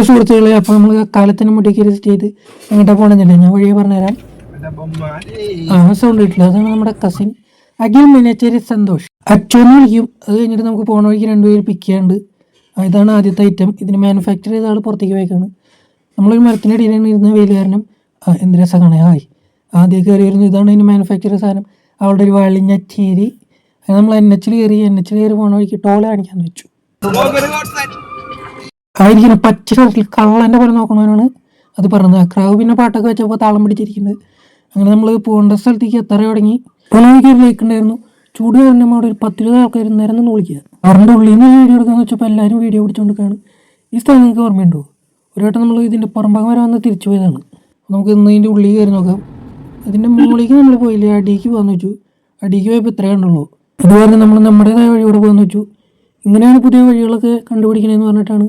സുഹൃത്തുക്കളെ, അപ്പോൾ നമ്മൾ കാലത്തിന് മുടിക്ക് രജിസ്റ്റർ ചെയ്ത് എങ്ങോട്ടാ പോകണമെന്നില്ല, ഞാൻ വഴിയെ പറഞ്ഞുതരാം. സൗണ്ട് കിട്ടില്ല, അതാണ് നമ്മുടെ കസിൻ അഖിൽ മിനിച്ചേരി സന്തോഷ് അച്ഛനെ വിളിക്കും. അത് കഴിഞ്ഞിട്ട് നമുക്ക് പോണ വഴിക്ക് രണ്ടുപേര് പിക്ക് ചെയ്യാണ്ട്. ഇതാണ് ആദ്യത്തെ ഐറ്റം. ഇതിന് മാനുഫാക്ചർ ചെയ്ത ആൾ പുറത്തേക്ക് പോയേക്കാണ്. നമ്മളൊരു മരത്തിൻ്റെ അടിയിലാണ് ഇരുന്ന വെയിൽ കാരണം എന്ത് രസമാണ്. ആദ്യം കയറി വരുന്നു. ഇതാണ് ഇതിന് മാനുഫാക്ചർ സാധനം. അവളുടെ ഒരു വളിഞ്ഞ ചേരി. നമ്മൾ എൻ എച്ചിൽ കയറി പോണ വഴിക്ക് ടോൾ കാണിക്കാന്ന് വെച്ചു. ആയിരിക്കണം പച്ച ഷർട്ടിൽ കള്ളൻ്റെ പോലെ നോക്കണവനാണ് അത് പറഞ്ഞത്. ക്രാവ് പിന്നെ പാട്ടൊക്കെ വെച്ചപ്പോൾ താളം പിടിച്ചിരിക്കുന്നത്. അങ്ങനെ നമ്മൾ പോകേണ്ട സ്ഥലത്തേക്ക് എത്ര തുടങ്ങി. ഒരു ലേക്ക് ഉണ്ടായിരുന്നു. ചൂട് കാരണം അവിടെ ഒരു 10-20 ആൾക്കാർ നേരം നിന്ന് വിളിക്കുക. അവരുടെ ഉള്ളിൽ നിന്ന് വീഡിയോ എടുക്കാന്ന് വെച്ചപ്പോൾ എല്ലാവരും വീഡിയോ പിടിച്ചുകൊണ്ടിരിക്കുകയാണ്. ഈ സ്ഥലം നിങ്ങൾക്ക് ഓർമ്മയുണ്ടോ? ഒരു വട്ടം നമ്മൾ ഇതിൻ്റെ പുറംഭാഗം വരെ വന്ന് തിരിച്ചു പോയതാണ്. നമുക്ക് ഇന്ന് ഇതിൻ്റെ ഉള്ളിൽ കയറി നോക്കാം. ഇതിൻ്റെ മുകളിലേക്ക് നമ്മൾ പോയില്ലേ, അടിക്ക് പോകാമെന്ന് വെച്ചു. അടിക്ക് പോയപ്പോൾ ഇത്രയേ ഉണ്ടുള്ളൂ. അതുപോലെ നമ്മൾ നമ്മുടേതായ വഴിയോടെ പോകാമെന്ന് വെച്ചു. ഇങ്ങനെയാണ് പുതിയ വഴികളൊക്കെ കണ്ടുപിടിക്കണമെന്ന് പറഞ്ഞിട്ടാണ്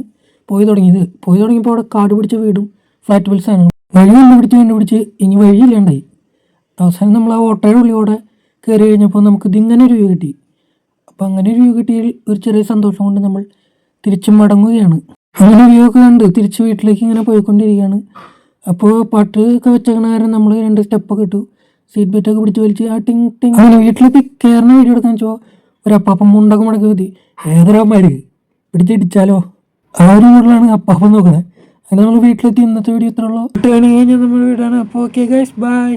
പോയി തുടങ്ങിയപ്പോൾ അവിടെ കാട് പിടിച്ച വീടും ഫ്ലാറ്റ് ബിൽസാണ്. വഴി കണ്ടുപിടിച്ച് ഇനി വഴിയില്ലാണ്ടായി. അവസാനം നമ്മൾ ആ ഓട്ടോയുടെ ഉള്ളിലൂടെ കയറി കഴിഞ്ഞപ്പോൾ നമുക്ക് ഇതിങ്ങനെ ഒരു വ്യൂ കിട്ടി. അപ്പോൾ അങ്ങനെ ഒരു വ്യൂ കിട്ടിയതിൽ ഒരു ചെറിയ സന്തോഷം കൊണ്ട് നമ്മൾ തിരിച്ചു മടങ്ങുകയാണ്. അങ്ങനെ വ്യൂ ഒക്കെ കണ്ട് തിരിച്ച് വീട്ടിലേക്ക് ഇങ്ങനെ പോയിക്കൊണ്ടിരിക്കുകയാണ്. അപ്പോൾ പാട്ട് ഒക്കെ വെച്ചേക്കണ കാരണം നമ്മൾ 2 സ്റ്റെപ്പൊക്കെ ഇട്ടു. സീറ്റ് ബെൽറ്റൊക്കെ പിടിച്ച് വലിച്ച് ആ ടിങ് ടിങ് അങ്ങനെ വീട്ടിലേക്ക് കയറുന്ന വീഡിയോ എടുക്കാൻ വെച്ചോ ഒരു അപ്പാപ്പം മുണ്ടൊക്കെ മടക്കി മതി. ഏതൊരാമാര് പിടിച്ചിടിച്ചാലോ ആ ഒരു മോഡലാണ് അപ്പാപ്പം നോക്കണേ. അങ്ങനെ നമ്മൾ വീട്ടിലെത്തി. ഇന്നത്തെ വീഡിയോ ഇത്ര ഉള്ളൂ. കഴിഞ്ഞാൽ നമ്മൾ വീടാണ്. അപ്പോൾ ഓക്കെ ഗൈസ്, ബൈ.